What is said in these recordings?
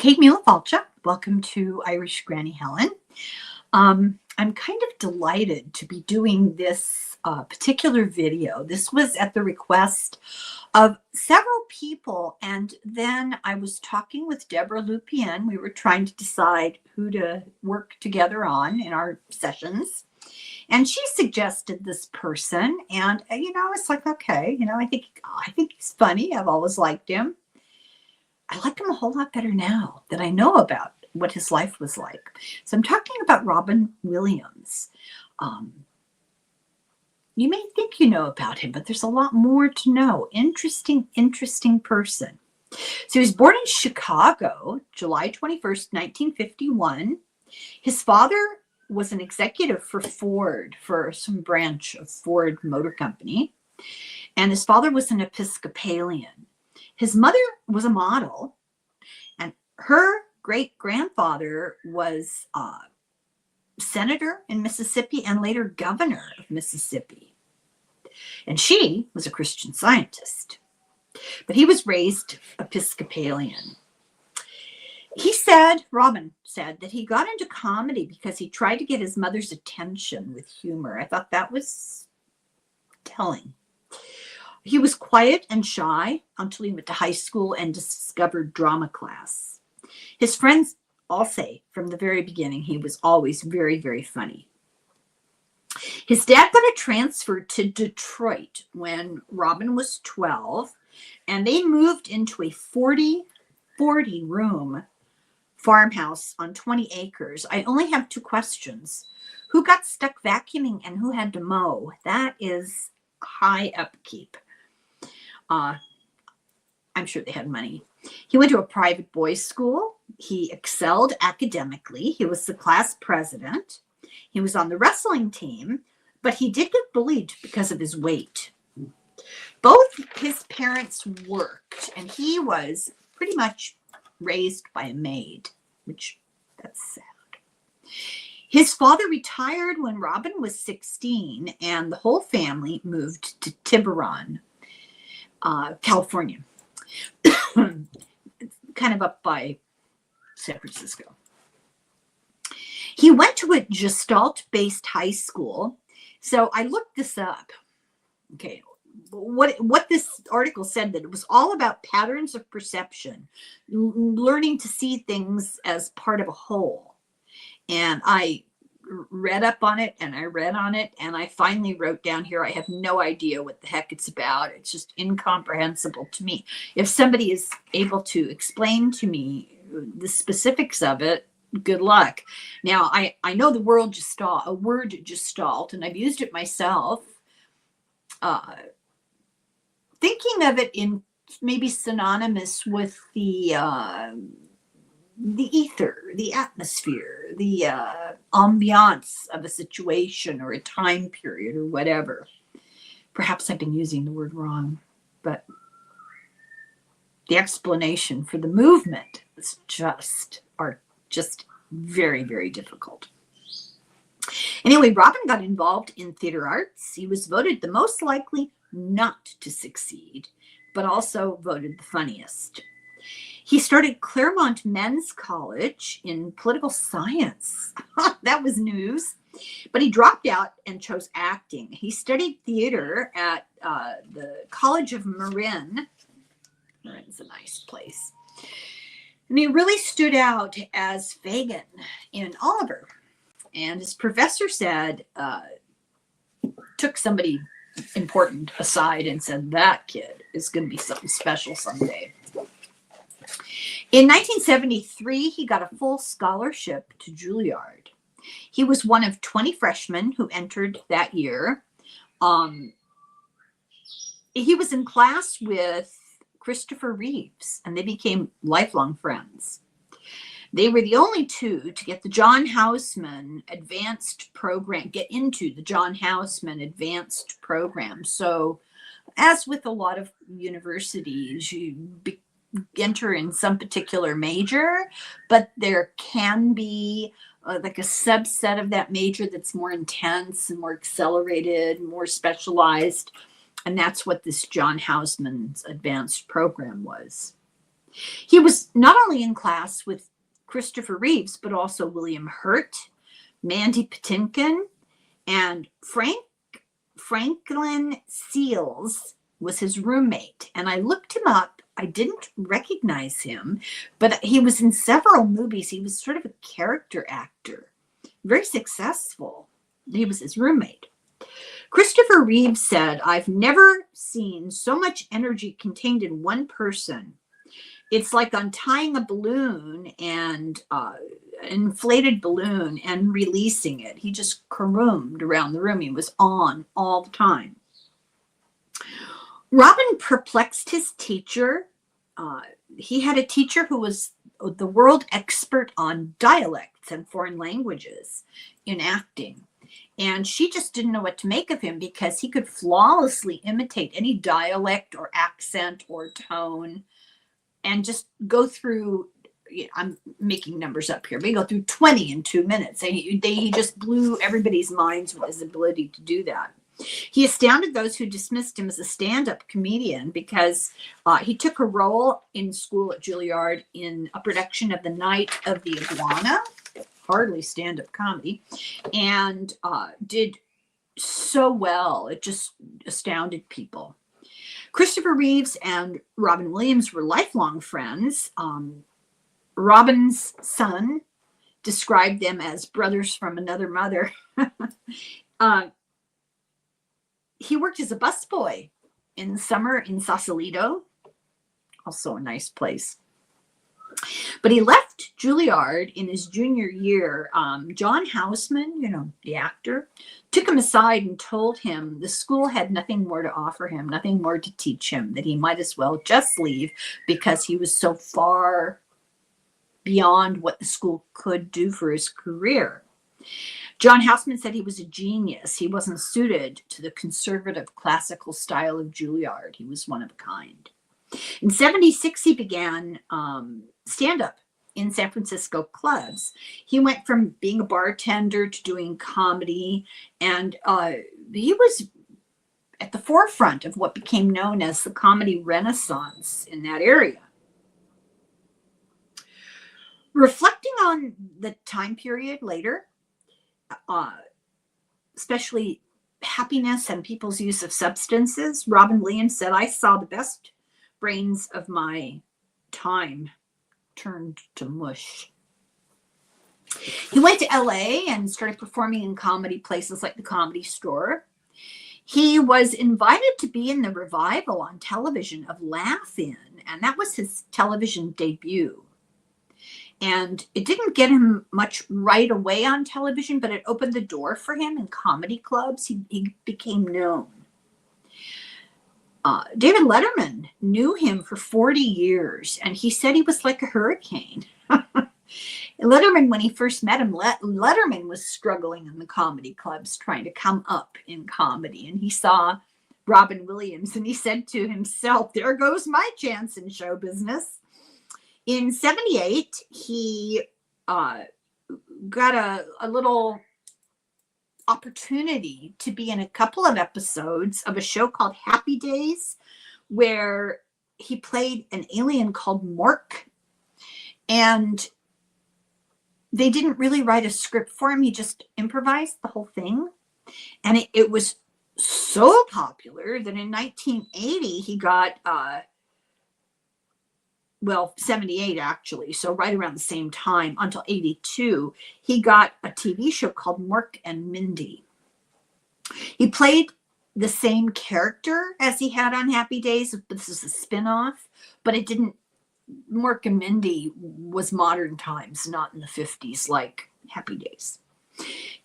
Kate Mula-Falchuk. Welcome to Irish Granny Helen. I'm kind of delighted to be doing this particular video. This was at the request of several people, and then I was talking with Deborah Lupien. We were trying to decide who to work together on in our sessions, and she suggested this person, and it's like, okay, I think he's funny. I've always liked him. I like him a whole lot better now that I know about what his life was like. So I'm talking about Robin Williams. You may think you know about him, but there's a lot more to know. Interesting person. So he was born in Chicago, July 21st, 1951. His father was an executive for Ford, for some branch of Ford Motor Company. And his father was an Episcopalian. His mother was a model, and her great-grandfather was a senator in Mississippi and later governor of Mississippi. And she was a Christian Scientist, but he was raised Episcopalian. Robin said that he got into comedy because he tried to get his mother's attention with humor. I thought that was telling. He was quiet and shy until he went to high school and discovered drama class. His friends all say from the very beginning he was always very, very funny. His dad got a transfer to Detroit when Robin was 12, and they moved into a 40-room farmhouse on 20 acres. I only have two questions. Who got stuck vacuuming and who had to mow? That is high upkeep. I'm sure they had money. He went to a private boys' school. He excelled academically. He was the class president. He was on the wrestling team, but he did get bullied because of his weight. Both his parents worked, and he was pretty much raised by a maid, which that's sad. His father retired when Robin was 16, and the whole family moved to Tiburon, California, kind of up by San Francisco. He went to a Gestalt-based high school. So I looked this up. Okay, what this article said, that it was all about patterns of perception, learning to see things as part of a whole. And I read up on it, and I read on it, and I finally wrote down here, I have no idea what the heck it's about. It's just incomprehensible to me. If somebody is able to explain to me the specifics of it, good luck. Now, I know the word Gestalt, and I've used it myself, thinking of it in maybe synonymous with the ether, the atmosphere, the ambiance of a situation or a time period or whatever. Perhaps I've been using the word wrong, but the explanation for the movement is just very, very difficult. Anyway, Robin got involved in theater arts. He was voted the most likely not to succeed, but also voted the funniest. He started Claremont Men's College in political science. That was news. But he dropped out and chose acting. He studied theater at the College of Marin. Marin's a nice place. And he really stood out as Fagin in Oliver. And his professor said, took somebody important aside and said, that kid is going to be something special someday. In 1973, he got a full scholarship to Juilliard. He was one of 20 freshmen who entered that year. He was in class with Christopher Reeves, and they became lifelong friends. They were the only two to get the John Houseman advanced program, get into the John Houseman advanced program. So as with a lot of universities, you enter in some particular major, but there can be like a subset of that major that's more intense and more accelerated, more specialized. And that's what this John Houseman's advanced program was. He was not only in class with Christopher Reeves, but also William Hurt, Mandy Patinkin, and Franklin Seals was his roommate. And I looked him up. I didn't recognize him, but he was in several movies. He was sort of a character actor, very successful. He was his roommate. Christopher Reeves said, "I've never seen so much energy contained in one person. It's like untying a balloon and an inflated balloon and releasing it." He just caroomed around the room. He was on all the time. Robin perplexed his teacher. He had a teacher who was the world expert on dialects and foreign languages in acting. And she just didn't know what to make of him because he could flawlessly imitate any dialect or accent or tone and just go through, I'm making numbers up here, but he go through 20 in 2 minutes. And he just blew everybody's minds with his ability to do that. He astounded those who dismissed him as a stand-up comedian because he took a role in school at Juilliard in a production of The Night of the Iguana, hardly stand-up comedy, and did so well. It just astounded people. Christopher Reeves and Robin Williams were lifelong friends. Robin's son described them as brothers from another mother. He worked as a busboy in the summer in Sausalito, also a nice place. But he left Juilliard in his junior year. John Houseman, the actor, took him aside and told him the school had nothing more to offer him, nothing more to teach him, that he might as well just leave because he was so far beyond what the school could do for his career. John Houseman said he was a genius. He wasn't suited to the conservative classical style of Juilliard. He was one of a kind. In 1976, he began stand-up in San Francisco clubs. He went from being a bartender to doing comedy, and he was at the forefront of what became known as the comedy renaissance in that area. Reflecting on the time period later, especially happiness and people's use of substances, Robin Williams said, "I saw the best brains of my time turned to mush." He went to LA and started performing in comedy places like the Comedy Store. He was invited to be in the revival on television of Laugh-In, and that was his television debut. And it didn't get him much right away on television, but it opened the door for him in comedy clubs. He became known. David Letterman knew him for 40 years, and he said he was like a hurricane. Letterman, when he first met him, Letterman was struggling in the comedy clubs, trying to come up in comedy. And he saw Robin Williams, and he said to himself, "There goes my chance in show business." In 1978, he got a little opportunity to be in a couple of episodes of a show called Happy Days, where he played an alien called Mork. And they didn't really write a script for him. He just improvised the whole thing. And it was so popular that in 1980, he got 78 actually, so right around the same time, until 82, he got a TV show called Mork and Mindy. He played the same character as he had on Happy Days, but this is a spin-off, but Mork and Mindy was modern times, not in the 50s like Happy Days.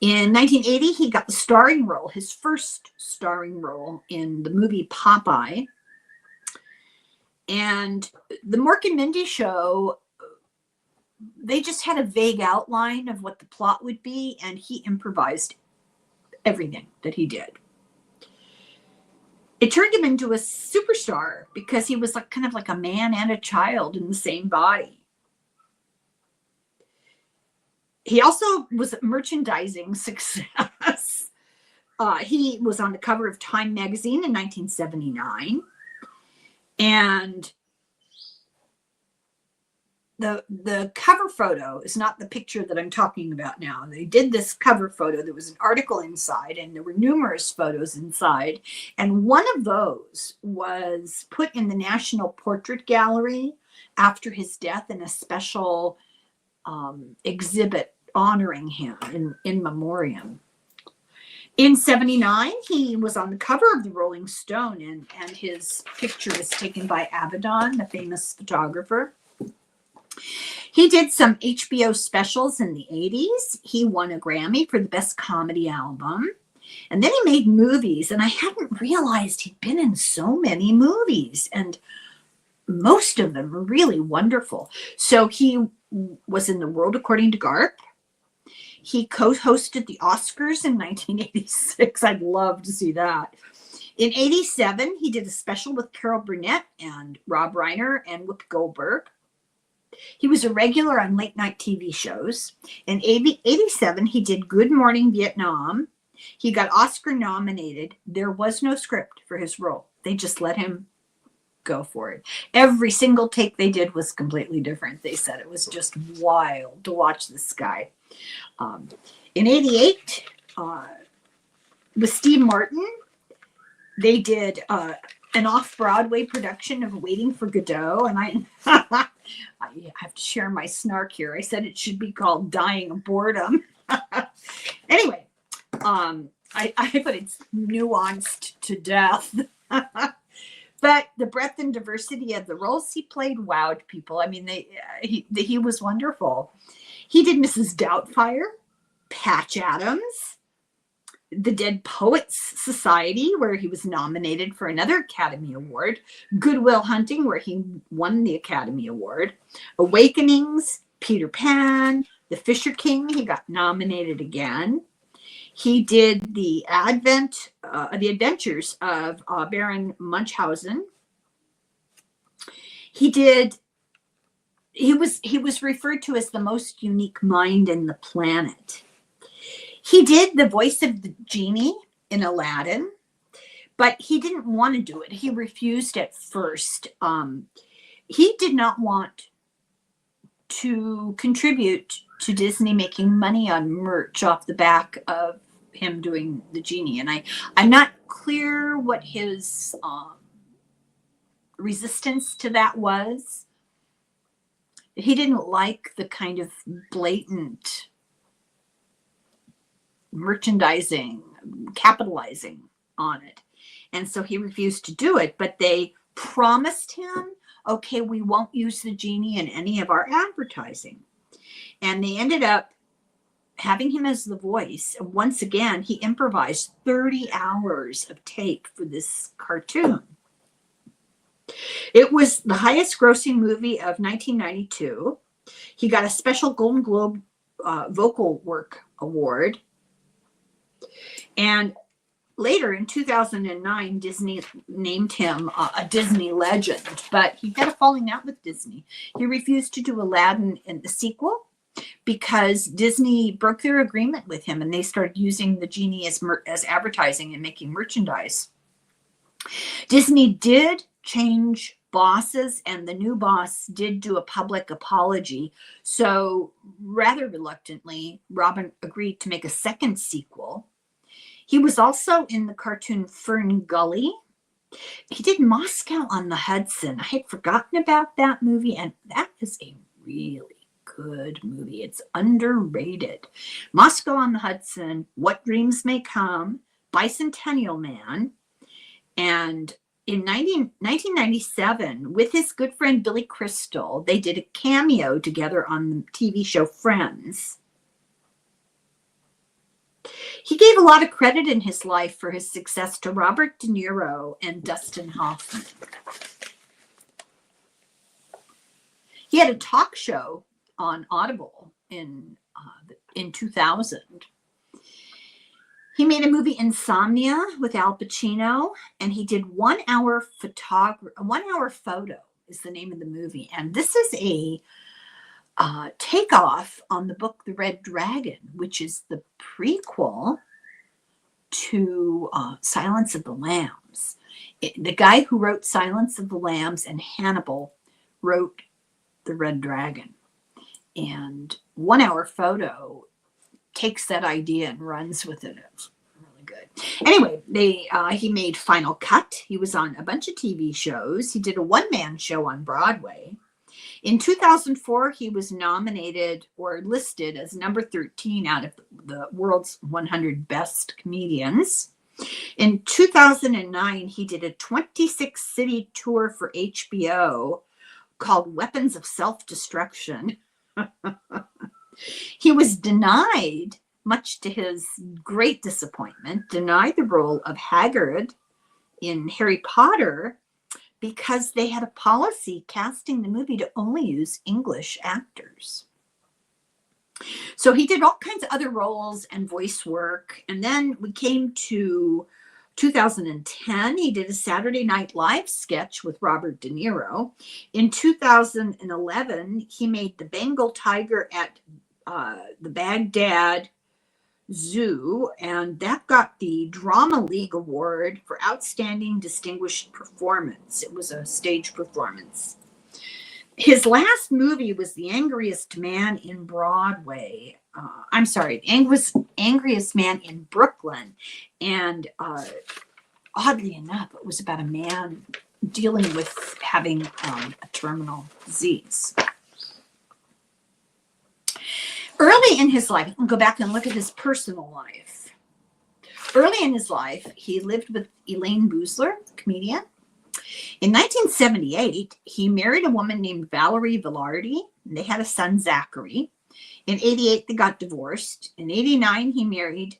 In 1980, he got the starring role, his first starring role in the movie Popeye. And the Mork and Mindy show, they just had a vague outline of what the plot would be, and he improvised everything that he did. It turned him into a superstar because he was kind of like a man and a child in the same body. He also was a merchandising success. He was on the cover of Time magazine in 1979. And the cover photo is not the picture that I'm talking about now. They did this cover photo. There was an article inside, and there were numerous photos inside. And one of those was put in the National Portrait Gallery after his death in a special exhibit honoring him in memoriam. In 79, he was on the cover of the Rolling Stone, and his picture was taken by Avedon, the famous photographer. He did some HBO specials in the 80s. He won a Grammy for the Best Comedy Album. And then he made movies, and I hadn't realized he'd been in so many movies, and most of them were really wonderful. So he was in The World According to Garp. He co-hosted the Oscars in 1986. I'd love to see that. In 87, he did a special with Carol Burnett and Rob Reiner and Whoopi Goldberg. He was a regular on late night TV shows. In 87, he did Good Morning Vietnam. He got Oscar nominated. There was no script for his role. They just let him go for it. Every single take they did was completely different. They said it was just wild to watch this guy. In 88, with Steve Martin, they did an off-Broadway production of Waiting for Godot, and I have to share my snark here. I said it should be called Dying of Boredom. Anyway, I but it's nuanced to death. But the breadth and diversity of the roles he played wowed people. I mean, he was wonderful. He did Mrs. Doubtfire, Patch Adams, The Dead Poets Society, where he was nominated for another Academy Award, Good Will Hunting, where he won the Academy Award, Awakenings, Peter Pan, The Fisher King, he got nominated again. He did the Adventures of Baron Munchausen. He was referred to as the most unique mind in the planet. He did the voice of the genie in Aladdin, but he didn't want to do it. He refused at first. He did not want to contribute to Disney making money on merch off the back of him doing the genie. And I'm not clear what his resistance to that was. He didn't like the kind of blatant merchandising, capitalizing on it. And so he refused to do it, but they promised him, okay, we won't use the genie in any of our advertising. And they ended up having him as the voice. Once again, he improvised 30 hours of tape for this cartoon. It was the highest grossing movie of 1992. He got a special Golden Globe Vocal Work Award. And later in 2009, Disney named him a Disney legend, but he had a falling out with Disney. He refused to do Aladdin in the sequel because Disney broke their agreement with him, and they started using the genie as advertising and making merchandise. Disney did change bosses, and the new boss did do a public apology. So rather reluctantly, Robin agreed to make a second sequel. He was also in the cartoon Fern Gully. He did Moscow on the Hudson. I had forgotten about that movie, and that is a really good movie. It's underrated. Moscow on the Hudson, What Dreams May Come, Bicentennial Man. And in 1997, with his good friend Billy Crystal, they did a cameo together on the TV show Friends. He gave a lot of credit in his life for his success to Robert De Niro and Dustin Hoffman. He had a talk show on Audible in 2000. He made a movie Insomnia with Al Pacino, and he did 1 hour photo is the name of the movie. And this is a takeoff on the book The Red Dragon, which is the prequel to Silence of the Lambs. The guy who wrote Silence of the Lambs and Hannibal wrote the Red Dragon. And 1 Hour Photo takes that idea and runs with it. It's really good. Anyway, he made Final Cut. He was on a bunch of TV shows. He did a one-man show on Broadway. In 2004, he was nominated or listed as number 13 out of the world's 100 best comedians. In 2009, he did a 26-city tour for HBO called Weapons of Self-Destruction. He was denied, much to his great disappointment, denied the role of Hagrid in Harry Potter because they had a policy casting the movie to only use English actors. So he did all kinds of other roles and voice work. And then we came to 2010. He did a Saturday Night Live sketch with Robert De Niro. In 2011, he made the Bengal tiger at the Baghdad Zoo, and that got the Drama League Award for Outstanding Distinguished Performance. It was a stage performance. His last movie was The Angriest Man in Broadway. Angriest Man in Brooklyn. And oddly enough, it was about a man dealing with having a terminal disease. Early in his life, we'll go back and look at his personal life. Early in his life, he lived with Elaine Boosler, comedian. In 1978, he married a woman named Valerie Velarde. They had a son, Zachary. In 88, they got divorced. In 89, he married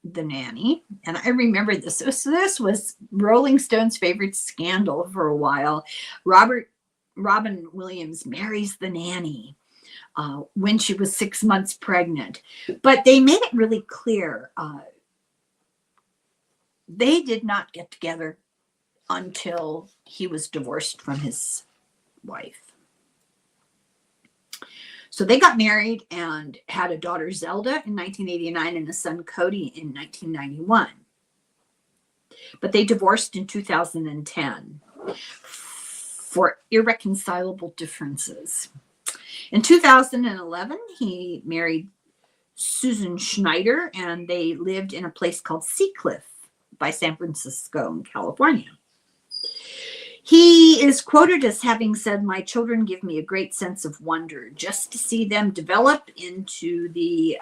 the nanny. And I remember this. This was Rolling Stone's favorite scandal for a while. Robin Williams marries the nanny when she was 6 months pregnant. But they made it really clear they did not get together until he was divorced from his wife. So they got married and had a daughter, Zelda, in 1989 and a son, Cody, in 1991. But they divorced in 2010 for irreconcilable differences. In 2011, he married Susan Schneider, and they lived in a place called Seacliff by San Francisco in California. He is quoted as having said, "My children give me a great sense of wonder just to see them develop into the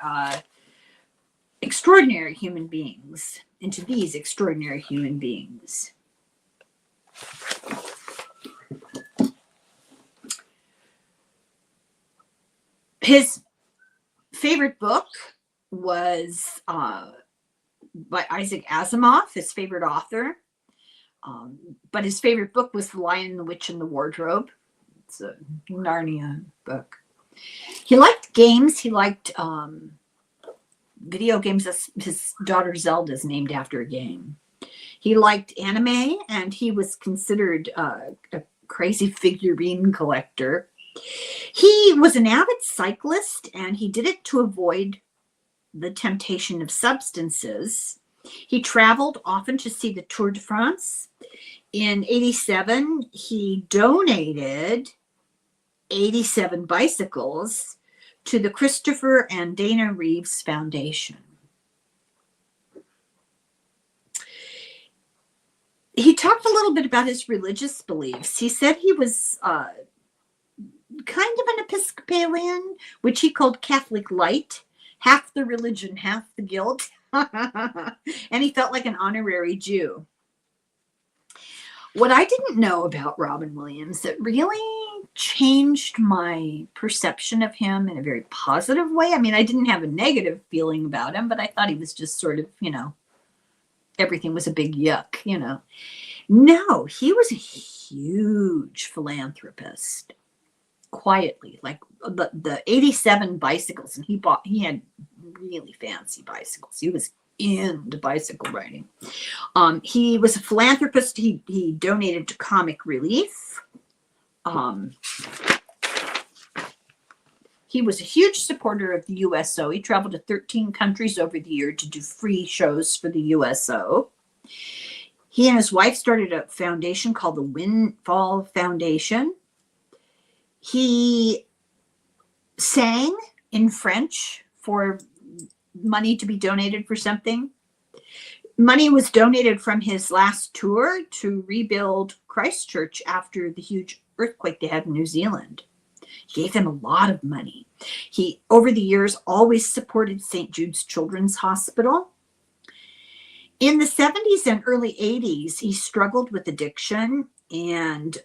extraordinary human beings, into these extraordinary human beings." His favorite book was by Isaac Asimov, his favorite author. But his favorite book was The Lion, the Witch, and the Wardrobe. It's a Narnia book. He liked games. He liked video games. His daughter Zelda is named after a game. He liked anime, and he was considered a crazy figurine collector. He was an avid cyclist, and he did it to avoid the temptation of substances. He traveled often to see the Tour de France. In 87, he donated 87 bicycles to the Christopher and Dana Reeves Foundation. He talked a little bit about his religious beliefs. He said he was kind of an Episcopalian, which he called Catholic light, half the religion, half the guilt. And he felt like an honorary Jew. What I didn't know about Robin Williams that really changed my perception of him in a very positive way. I mean, I didn't have a negative feeling about him, but I thought he was just sort of, everything was a big yuck, No, he was a huge philanthropist. Quietly, like the 87 bicycles, and he had really fancy bicycles. He was into bicycle riding. He was a philanthropist. He donated to Comic Relief. He was a huge supporter of the USO. He traveled to 13 countries over the year to do free shows for the USO. He and his wife started a foundation called the Windfall Foundation. He sang in French for money to be donated for something. Money was donated from his last tour to rebuild Christchurch after the huge earthquake they had in New Zealand. He gave them a lot of money. He, over the years, always supported St. Jude's Children's Hospital. In the 70s and early 80s, he struggled with addiction, and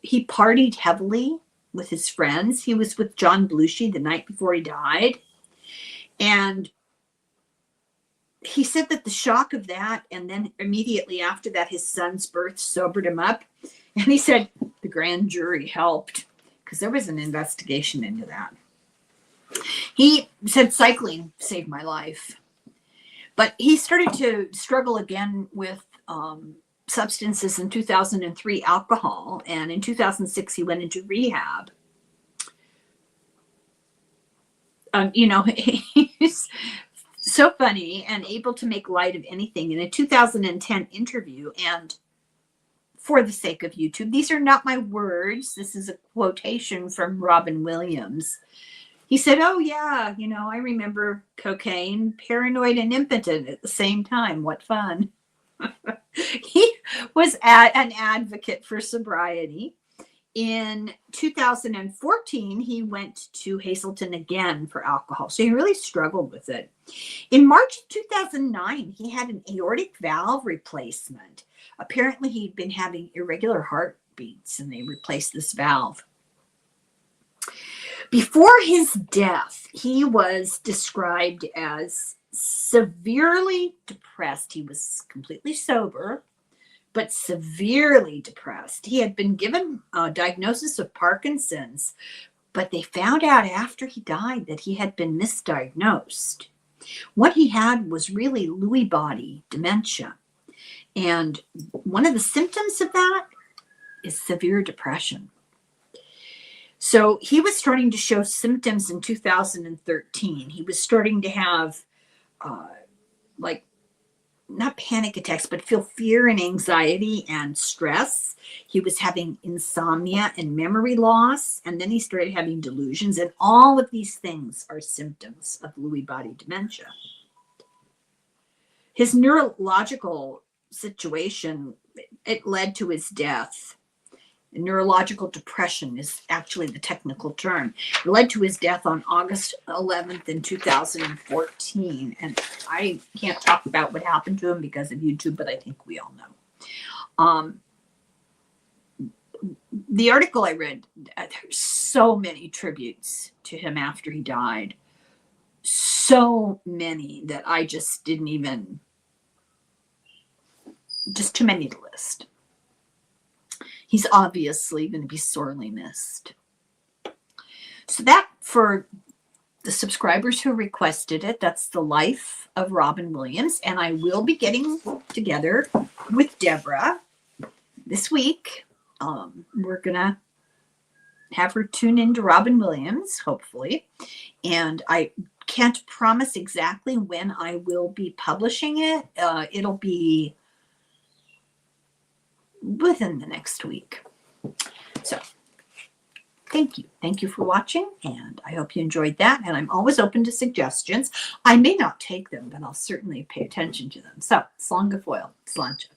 he partied heavily with his friends. He was with John Belushi the night before he died. And he said that the shock of that, and then immediately after that, his son's birth sobered him up. And he said the grand jury helped because there was an investigation into that. He said cycling saved my life. But he started to struggle again with substances in 2003, alcohol. And in 2006, he went into rehab. He's so funny and able to make light of anything. In a 2010 interview, and for the sake of YouTube, these are not my words. This is a quotation from Robin Williams. He said, "Oh, yeah, I remember cocaine, paranoid and impotent at the same time. What fun." He was an advocate for sobriety. In 2014, he went to Hazleton again for alcohol. So he really struggled with it. In March 2009, he had an aortic valve replacement. Apparently, he'd been having irregular heartbeats, and they replaced this valve. Before his death, he was described as severely depressed. He was completely sober, but severely depressed. He had been given a diagnosis of Parkinson's, but they found out after he died that he had been misdiagnosed. What he had was really Lewy body dementia. And one of the symptoms of that is severe depression. So he was starting to show symptoms in 2013. He was starting to have not panic attacks, but feel fear and anxiety and stress. He was having insomnia and memory loss. And then he started having delusions. And all of these things are symptoms of Lewy body dementia. His neurological situation, it led to his death. Neurological depression is actually the technical term. It led to his death on August 11th in 2014. And I can't talk about what happened to him because of YouTube, but I think we all know. The article I read, there's so many tributes to him after he died. So many that I just didn't even, just too many to list. He's obviously going to be sorely missed. So that, for the subscribers who requested it, that's the life of Robin Williams. And I will be getting together with Deborah this week. We're going to have her tune into Robin Williams, hopefully. And I can't promise exactly when I will be publishing it. It'll be within the next week. So thank you. Thank you for watching, and I hope you enjoyed that. And I'm always open to suggestions. I may not take them, but I'll certainly pay attention to them. So, slán go fóill, sláinte.